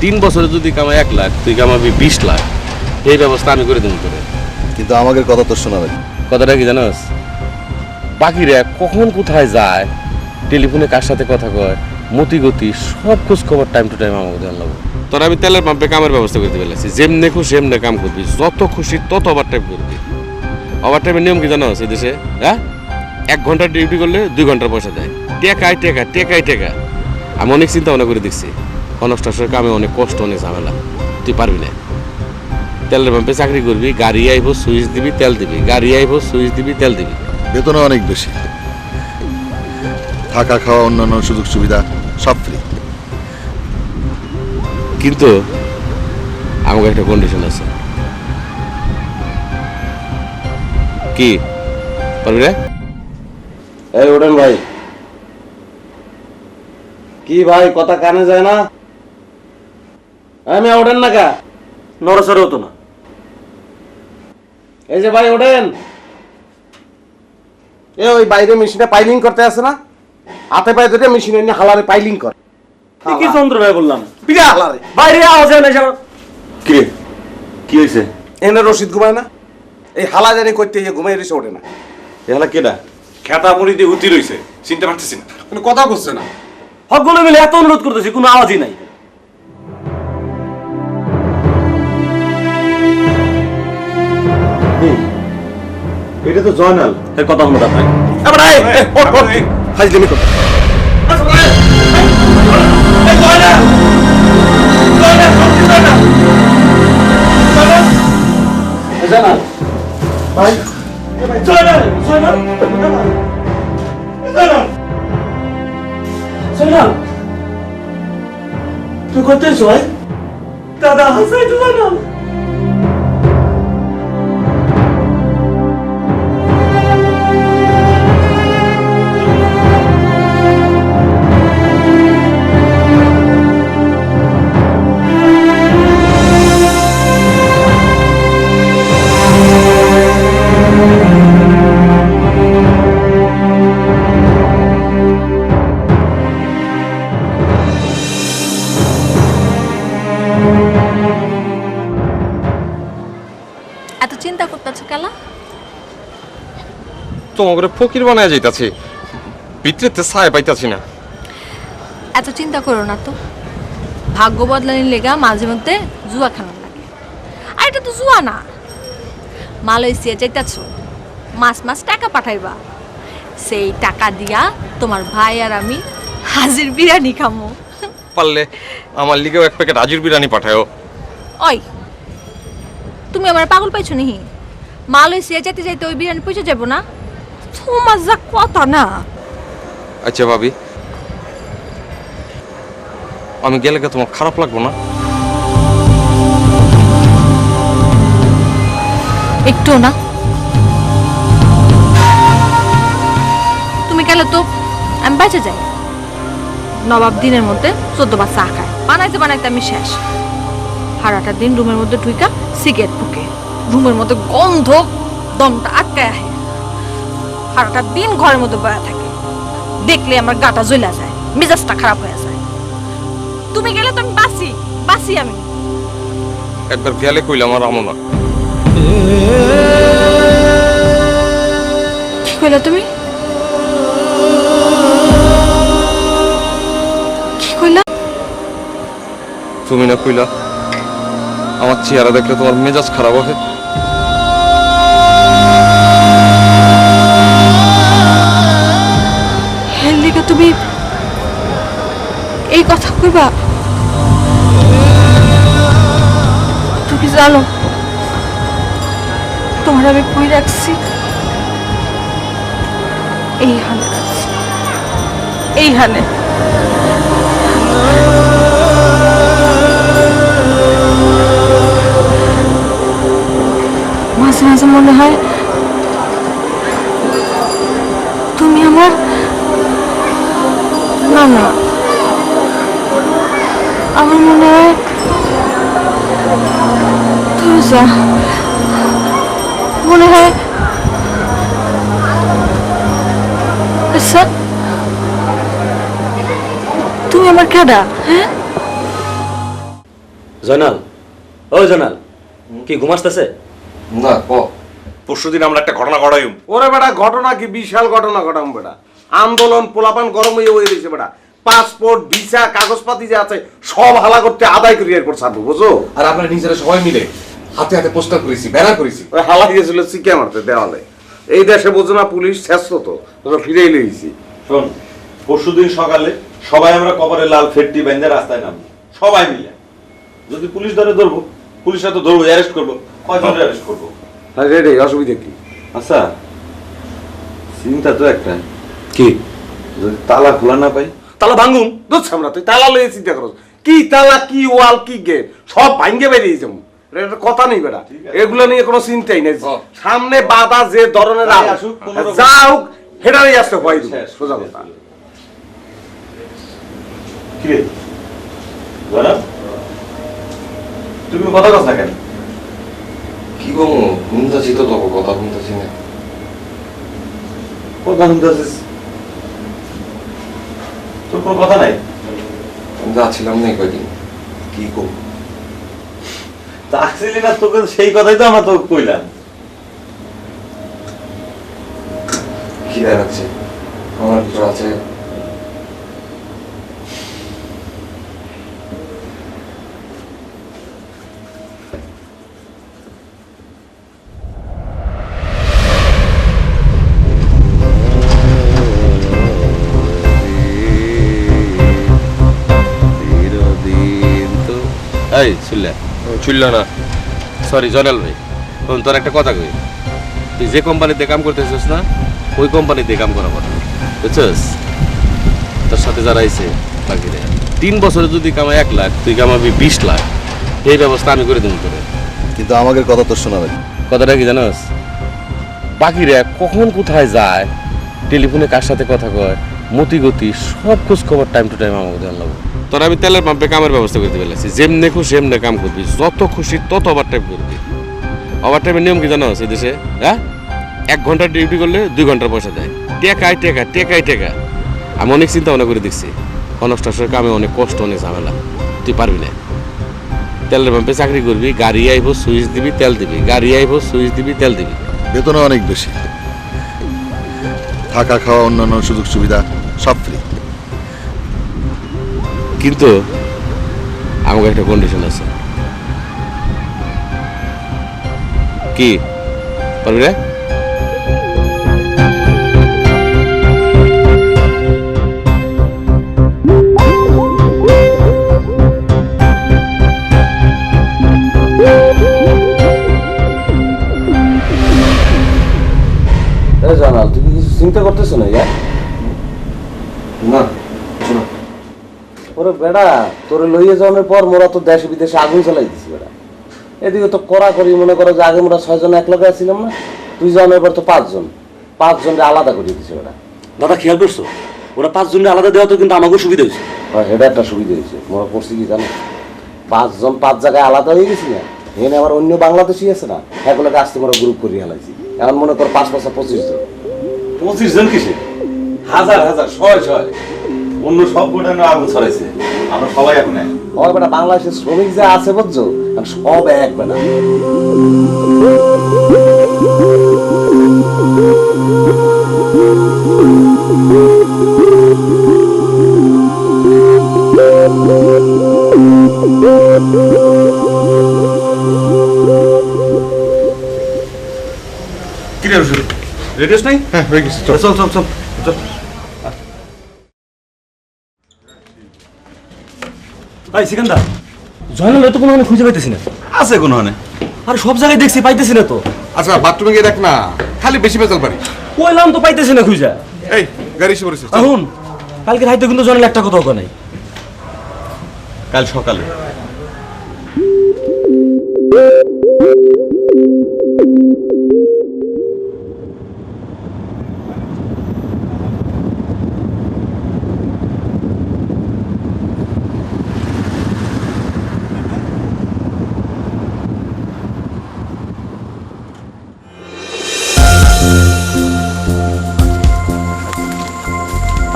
3 বছরে যদি কামাই 1 লাখ, তুই কামাবি 20 লাখ। এই ব্যবস্থা আমি করে দেবো তোরে। কিন্তু আমাকে কথা তো শোনাবেন। কথাটা কি জানোস? বাকিরা কখন কোথায় যায়, টেলিফোনে কার সাথে কথা কয়, মতি গতি সব খোঁজ খবর টাইম টু টাইম আমাকে দেওয়া লাগবে। তোর আমি তেলের পাম্পে কামের ব্যবস্থা করতে পেরেছি, যেমনে খুশি সেমনে কাম করবি, যত খুশি তত ওভার টাইম করবি। ওভার টাইমের নিয়ম কি জানোস এই দেশে? হ্যাঁ, 1 ঘন্টা ডিউটি করলে 2 ঘন্টার পয়সা দেয়। টেকাই টেকা, টেকাই টেকা। আমি অনেক চিন্তা ভাবনা করে দেখছি, কনস্ট্রাকশনের কামে অনেক কষ্ট, অনেক ঝামেলা। তুই পারবি না। তেলের পাম্পে চাকরি করবি, গাড়ি আইব সুইচ দিবি তেল দিবি, গাড়ি আইব সুইচ দিবি তেল দিবি। বেতনও অনেক বেশি, থাকা খাওয়া অন্যান্য সুযোগ সুবিধা সব ফ্রি। কিন্তু আমাকে একটা কন্ডিশন আছে। কি পারবি রে? এই ওঠেন ভাই। কি ভাই, কথা কানে যায় না? আমি ওঠেন না কা? নড়াচড়া হতো না। এই যে ভাই ওঠেন। এ ওই বাইরে মেশিনে পাইলিং করতে আসে না, হাতে পায়ে ধরে মেশিনে নিয়ে হালারে পাইলিং কর। কি যন্ত্র ভাই বললাম, পিড়া হালারে বাইরে আওয়াজ হয় না। কি কি হয়েছে? এনে রশিদ ঘুমায় না, এই হালা জানি করতে গিয়ে ঘুমাই রয়েছে, ওঠে না। এলা কেডা? খেতা মুড়ি দিয়ে হুতি রয়েছে, চিনতে পারতেছি না, কোনো কথা বলছে না। সকলে মিলে এত অনুরোধ করতেছি, কোনো আওয়াজই নাই। এটা তো জয়নাল। এর কথা হলো আপনার এবার আয় ওঠ ওঠ ফাজলিমি কর। তুই করতেছ দাদা হাসাই তো জানা। এত চিন্তা করতেছ কেলা? তোমাকে ফকির বানায় যাইতাছি, ভিতরেতে ছায় পাইতাছি না। এত চিন্তা করো না তো, ভাগ্য বদলানির লেগা মাঝে মধ্যে জুয়া খেলা লাগে। আর এটা তো জুয়া না, মালয়েশিয়া যাইতাছ, মাস মাস টাকা পাঠাইবা, সেই টাকা দিয়া তোমার ভাই আর আমি হাজির বিরিয়ানি খামো। পারলে আমার লিগেও 1 প্যাকেট হাজির বিরিয়ানি পাঠায়ও। ওই তুমি আমার পাগল পাইছো নিহি? মালয়েশিয়া যেতে যাইতে ওই বিরিয়ানি পৌঁছে যাবো না? তোমার যা কথা না। আচ্ছা ভাবি, আমি গেলে কি তোমার খারাপ লাগবো না? একটু না। তুমি গেলে তো আমি বেঁচে যাই। নবাব দিনের মধ্যে 14 বার চা খায়, বানাইতে বানাইতে আমি শেষ। সারাটা দিন রুমের মধ্যে ঢুইকা সিগারেট ফুকে, রুমের মধ্যে গন্ধ দমটা আটকায় আহে। সারাটা দিন ঘরের মধ্যে বয়া থাকে, দেখলে আমার গাটা জ্বলা যায়, মেজাজটা খারাপ হয়ে যায়। তুমি গেলে তো আমি বাসি আমি। একবার গেলে কইলাম আর আমো না। কি কইলা তুমি? কি কইলা? তুমি না কইলা আমার চেহারা দেখলে তোমার মেজাজ খারাপ হবে? এর লিগে তুমি এই কথা কইবা? তুমি জানো তোমার আমি কই রাখছি? এইখানে রাখছি, এইখানে। মাঝে মাঝে মনে হয় তুমি আমার না না, আমার মনে হয় তুই মনে হয়। আচ্ছা তুমি আমার কেডা? হ্যাঁ জয়নাল, ও জয়নাল, কি ঘুমাসতেছে? না ক পরশুদিন আমরা একটা ঘটনা ঘটাইম। ওরে বেটা, ঘটনা কি বিশাল ঘটনা ঘটাম বেটা। আন্দোলন পোলাপান গরম হয়ে রয়েছে বেটা। পাসপোর্ট, ভিসা, কাগজপাতি যে আছে সব হালা করতে আদায় করি এরপর ছাড়বো, বুঝো? আর আমরা নিজেরা সবাই মিলে হাতে হাতে পোস্টার করেছি, ব্যানার করেছি। ওই হালা গেছিল চিকে মারতে দেওয়ালে। এই দেশে বোঝো না, পুলিশ শেষ তো তোরা ফিরেই লইছি। শোন, পরশুদিন সকালে সবাই আমরা কবরে লাল ফেটটি বেঁধে রাস্তায় নামবো, সবাই মিলে। যদি পুলিশ ধরবো, পুলিশরা তো ধরবো, অ্যারেস্ট করবো। কয়জন অ্যারেস্ট করবো? হ্যাঁ রে, অসুবিধা কি? আচ্ছা, চিন্তা তো একটা, কি? যদি তালা খোলা না পাই? তালা ভাঙুম, দুধ সামরা, তুই তালা লইয়ে চিন্তা করো। কি তালা, কি ওয়াল, কি গেট, সব ভাঙ্গে বেরিয়ে যাবো। এটা কথা নেই বেটা, এগুলো নিয়ে কোনো চিন্তাই নেই। সামনে বাধা যে ধরনের আসুক, কোনো রকম- যা হোক হেডারই আসতে হয়, সোজা কথা। কি রে জনাব, তুমি কথা কস না কেন? কি গো ঘুমতাছি তো, তোকে কথা শুনতেছি না। কথা শুনতে আসিস, তোর কোনো কথা নাই? আমি যাচ্ছিলাম না কয়দিন, কি করবো? চাকরি না, তোকে সেই কথাই তো আমরা তোকে কইলাম। খিদে লাগছে, আমার কিছু আছে। এই শুনলে? চুলল না। সরি জয়নাল ভাই, শোন, তোর একটা কথা কই। তুই যে কোম্পানিতে কাম করতেছিস না, ওই কোম্পানিতে কাম করা কথা, বুঝছিস? তোর সাথে যারা আইছে বাকিরা 3 বছরে যদি কামাই 1 লাখ, তুই কামাবি 20 লাখ। এই ব্যবস্থা আমি করে দেবো তোরে। কিন্তু আমাকে কথা তো শোনা লাগে। কথাটা কি জানোস? বাকিরা কখন কোথায় যায়, টেলিফোনে কার সাথে কথা কয়, মতিগতি সব খোঁজ খবর টাইম টু টাইম আমাকে দেওয়া লাগবে। তোর আমি তেলের পাম্পে কামের ব্যবস্থা করতে পেরেছি। যেমনে খুশি সেমনে কাম করবি, যত খুশি তত ওভার টাইম করবি। ওভার টাইমের নিয়ম কি জানোস এই দেশে? হ্যাঁ, 1 ঘন্টা ডিউটি করলে 2 ঘন্টার পয়সা দেয়। টেকাই টেকা, টেকাই টেকা। আমি অনেক চিন্তা ভাবনা করে দেখছি, কনস্ট্রাকশনের কামে অনেক কষ্ট, অনেক ঝামেলা। তুই পারবি না। তেলের পাম্পে চাকরি করবি, গাড়ি আইব, সুইচ দিবি, তেল দিবি, গাড়ি আইব, সুইচ দিবি, তেল দিবি। বেতনও অনেক বেশি, থাকা খাওয়া অন্যান্য সুযোগ সুবিধা সব ফ্রি। কিন্তু আমাকে একটা কন্ডিশন আছে। কি পারবি রে? জানাল, তুমি কিছু চিন্তা করতেছো না? না, ওরে বেড়া, তোরে লইয়ে যাওয়ার পর মোরা তো দেশে বিদেশে আগুন চালাই দিছি বেড়া। এদিকে তো করা করি, মনে করো যে আগে মোরা 6 জন এক লগে ছিলাম না, তুই যাওয়ার পর তো 5 জন, 5 জনকে আলাদা করে দিছে বেড়া। দাদা খেয়াল করছো, ওরা 5 জনের আলাদা দেওয়া তো কিন্তু আমাকেও সুবিধা হয়েছে। এটা একটা সুবিধা হয়েছে। মোরা করছি কি জানো, 5 জন 5 জায়গায় আলাদা হয়ে গেছি না। এখানে আবার অন্য বাংলাদেশি আছে না, এগুলোকে আসতে মোরা গ্রুপ করে হেলাইছি। এখন মনে কর 5 5 25 জন। 25 জন কিসে? হাজার হাজার, শয় শয়। অন্য সব গোটা আগুন ছড়াইছে, আমরা সবাই এখন এক। ওই বেটা বাংলাদেশের শ্রমিক যে আছে বুঝছো, সব এক বেটা। কি রে রসুল, রেডিওস নাই? হ্যাঁ হয়ে গেছে। চল চল চল চল। ভাই সিকান্দার, জয়নাল তো কোনো খুঁজে পাইতেছি না। আছে কোনো মানে? আর সব জায়গায় দেখছি, পাইতেছি না তো। আচ্ছা বাথরুমে গিয়ে দেখ না, খালি বেশি বেজাল পারি। কইলাম তো পাইতেছি না খুঁজা। এই গাড়ি এসে পড়েছে। এখন কালকে রাইতে কিন্তু জয়নাল একটা কথাও কয় নাই। কাল সকালে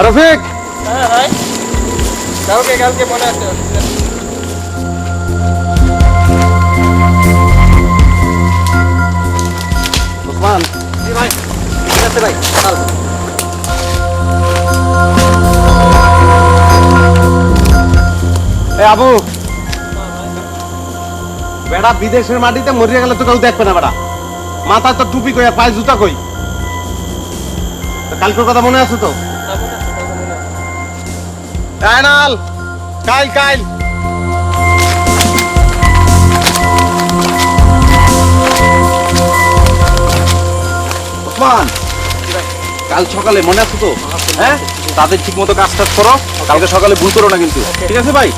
রফিক, হ্যাঁ ভাই, কালকে মনে আছে। আবু বেড়া বিদেশের মাটিতে মরিয়া গেলে তো কেউ দেখবে না বেড়া মাথায় তো টুপি কই আর পায়ে জুতা কই কালকের কথা মনে আছে তো আয়নাল কাইল কাইল ওসমান কাল সকালে মনে আছে তো হ্যাঁ তাদের ঠিক মতো কাজ টাজ করো কালকে সকালে ভুল করো না কিন্তু ঠিক আছে ভাই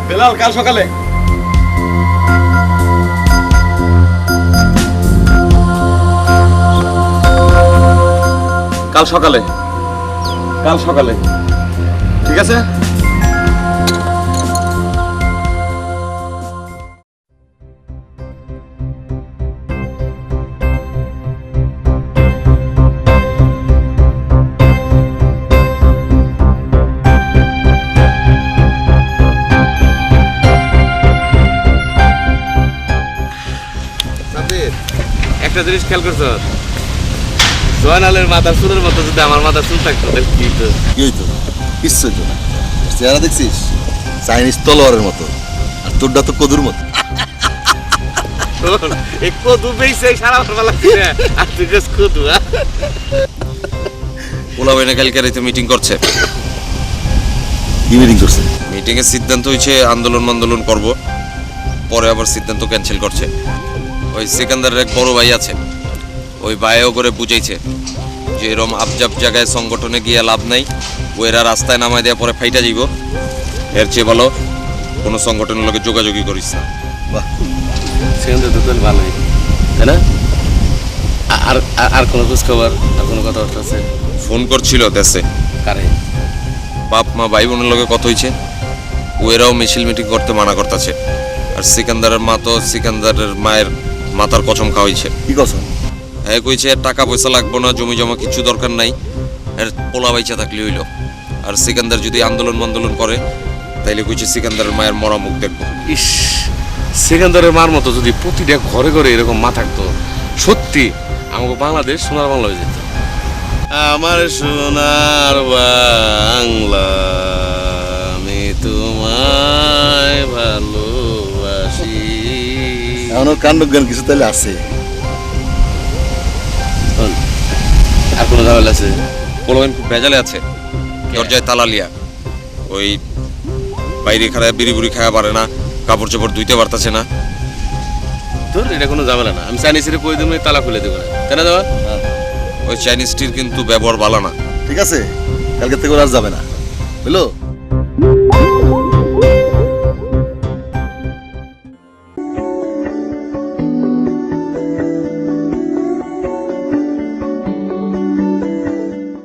বেলাল কাল সকালে কাল সকালে কাল সকালে ঠিক আছে একটা জিনিস খেয়াল করছো জয়নালের মাথার চুলের মতো যদি আমার মাথার চুল থাকতো তাহলে কি হতো? কি হইতো কিচ্ছু হইতো না চেহারা দেখছিস চাইনিজ তলোয়ারের মতো আর তোরটা তো কদুর মতো শোন, এই কদু বেইছে সারা ভালো লাগছে আর তুই জাস্ট কদু পোলা বাইনা কালকে রাতে মিটিং করছে। কি মিটিং করছে মিটিং এর সিদ্ধান্ত হয়েছে আন্দোলন করব, পরে আবার সিদ্ধান্ত ক্যান্সেল করছে। ওই সিকান্দারের এক বড় ভাই আছে, ওই ভাইও করে বুঝাইছে যে এরম আবজাব জায়গায় সংগঠনে গিয়ে লাভ নাই, ওইরা রাস্তায় নামাই দেওয়া পরে ফাইটা যাইব, এর চেয়ে ভালো কোনো সংগঠনের লোকে যোগাযোগই করিস না। বাহ সেখানে তো তাহলে ভালোই তাই না? আর আর কোনো খোঁজ খবর আর কোনো কথাবার্তা আছে? ফোন করছিল দেশে, কারে? বাপ মা ভাই বোনের লোকে কথা হয়েছে, ওরাও মিছিল মিটিং করতে মানা করতেছে। আর সিকান্দারের মা তো সিকান্দারের মায়ের মাথার কসম খাওয়াইছে। কি কথা হ্যাঁ কইছে টাকা পয়সা লাগবো না, জমি জমা কিছু দরকার নাই, এর পোলা বাইচা থাকলে হইল। আর সিকান্দার যদি আন্দোলন করে তাইলে কইছে সিকান্দারের মায়ের মরা মুখ দেখবো। ইস, সেকেন্দারের মার মতো যদি প্রতিটা ঘরে ঘরে এরকম মা থাকতো, সত্যি আমাকে বাংলাদেশ সোনার বাংলা হয়ে যেত। আমার সোনার বাংলা, আমি তোমায় ভালোবাসি। এমনও কাণ্ড জ্ঞান কিছু তাহলে আছে। আর কোনো ঝামেলা আছে? পোলাবেন খুব ভেজালে আছে, দরজায় তালালিয়া, ওই বাইরে খারাপ বিড়ি বুড়ি খাওয়া পারে না, কাপড় চোপড় ধুইতে পারতাছে না। তোর এটা কোনো ঝামেলা না, আমি চাইনিজের কই দেবো, তালা খুলে দেবো না, তাই না দেওয়া? ওই চাইনিজটির কিন্তু ব্যবহার ভালো না। ঠিক আছে কালকে থেকে ওরা আর যাবে না বুঝলো।